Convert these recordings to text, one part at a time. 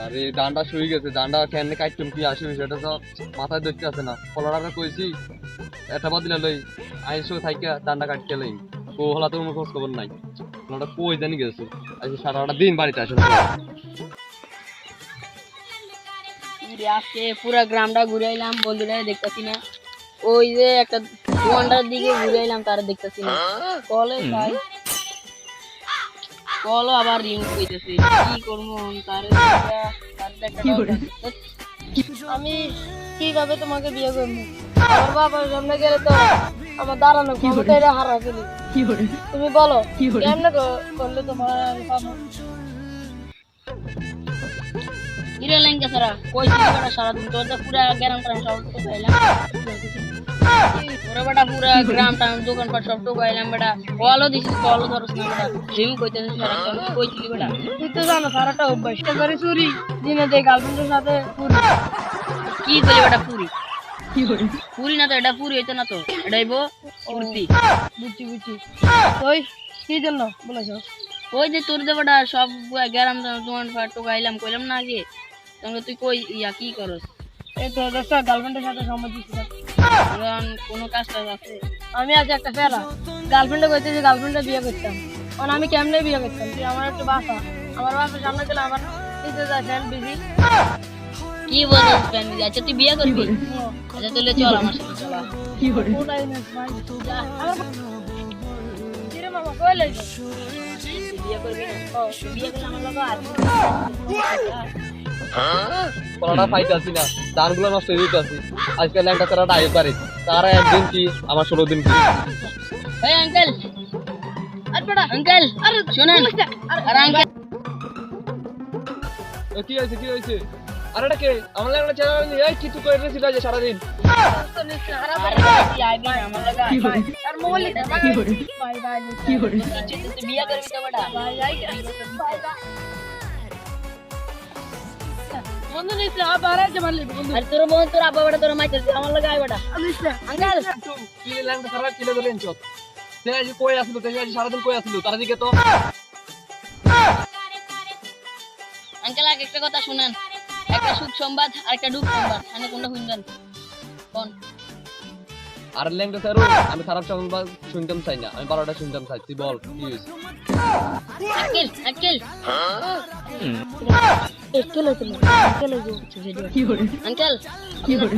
আরে ডান্ডা শুয়ে গেছে, ডান্ডা কেন কাটতুম কি আসি সেটা তো মাথায় ধরতে আছে না। কলাটা কইছি এটা বদলে লই আইসো থাইকা ডান্ডা কাটতে লই ও হলা তো কোনো খোঁজ খবর নাই। কলাটা কই জানি গেছে, আজকে সারাটা দিন বাড়িতে আসে না। আজকে পুরা গ্রামটা ঘুরাইলাম, বন্ধুরা দেখতেছি না। ওই যে একটা দোকানটার দিকে ঘুরাইলাম, তারা দেখতেছি না। কলে যাই, কলও আবার রিং কইতেছে, কি করবো তার। আমি কিভাবে তোমাকে বিয়ে করবো? আমার বাবার সামনে গেলে তো আমার দাঁড়ানো ক্ষমতাটা হারা ফেলি। তুমি বলো কেমনে করলে তোমার আমি পাবো? হিরে লেঙ্গা সারা কইছি বেটা, সারাদিন তোর তো পুরা গ্রামটা সব টোকাইলাম। ওরে বেটা পুরা গ্রামটা দোকানপাট সব টোকাইলাম বেটা। কলও দিছিস, কলও ধরস না বেটা। জিম কইতেছিস সারাক্ষণ, কইছিলি বেটা? তুই তো জানো সারাটা অভ্যাস করে চুরি, দিনে দেখ গার্লফ্রেন্ডের সাথে পুরি। কি কইলি বেটা পুরি? পুরি না তো, এটা পুরি হইতো না তো, এটাই ফুর্তি। বুঝছি বুঝছি। তুই কি জন্য বলেছ? ওই যে তোর যে বেটা সব গ্রাম দোকানপাট টোকাইলাম, কইলাম না আগে। তুই কই ইয়া কি করস? এই তো দোস্ত গার্লফ্রেন্ডের সাথে সম্মতি দিছিস। কোনো কাজটা আছে? আমি আজ একটা ফেরা গার্লফ্রেন্ডে কইতে যে গার্লফ্রেন্ডে বিয়ে করতাম, কারণ আমি কেমনে বিয়ে করতাম? তুই আমার একটু বাসা, আমার বাসার সামনে গেলে আমার দিতে যায় ফ্যান বিজি। কি বলিস ফ্যান বিজি? আচ্ছা তুই বিয়ে করবি? আচ্ছা তাহলে চল আমার সাথে চল। কি করে ওটাই না ভাই, যা কিরে মামা কইলে বিয়ে করবি না? ও বিয়ে করলে আমার লগা আর কলাটা পাইতাছি না, ধানগুলো নষ্ট হয়ে যেতেছি। আজকে ল্যাংটা তারা আইতে পারে, তারা একদিন কি আমার 16 দিন কি। এই আঙ্কেল, আর বড়া আঙ্কেল, আরে শুনেন, আর আঙ্কেল কি হয়েছে কি হয়েছে? আরে এটা কে? আমার ল্যাংটা ছেড়ে এই কিছু করে রেছিল যে সারাদিন। আরে তুই আইবি না আমার লাগা। আর মোবাইল দে ভাই ভাই কি করে তুই বিয়ে করবি তো বড়া? ভাই যাই ভাই বন্ধু নিছে আবার আজ মারলি বন্ধু। আরে তোর মন তোর আব্বা বড়া তোর মাইতে আমার লাগা আই বড়া। আঙ্কেল কি ল্যাংটা সারা কিলে ধরেন চত। সে আজ কই আসলো, সে আজ সারাদিন কই আসলো তার দিকে তো। আঙ্কেল আগে একটা কথা শুনেন, একটা সুখ সংবাদ আর একটা দুঃখ সংবাদ। আমি কোনটা শুনবেন কোন? আর ল্যাংটা স্যারও আমি খারাপ সংবাদ শুনতাম চাই না, আমি 12টা শুনতাম চাই। তুই বল কি হয়েছে? আঙ্কেল আঙ্কেল আঙ্কেল আঙ্কেল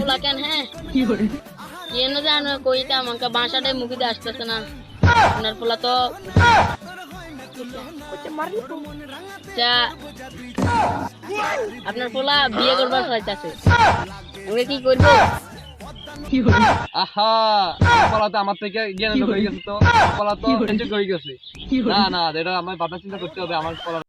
পোলা কেন? হ্যাঁ কেন জানো কইটা আমাকে বাসাটাই মুখিতে আসতেছে না। আপনার পোলা তো আপনার পোলা বিয়ে করবার চাইতেছে, আমি কি করবো? আহা পলা তো আমার থেকে জ্ঞান হয়ে গেছে, তো পলা তো হয়ে গেছে। না না এটা আমার ভাবনা চিন্তা করতে হবে, আমার পলা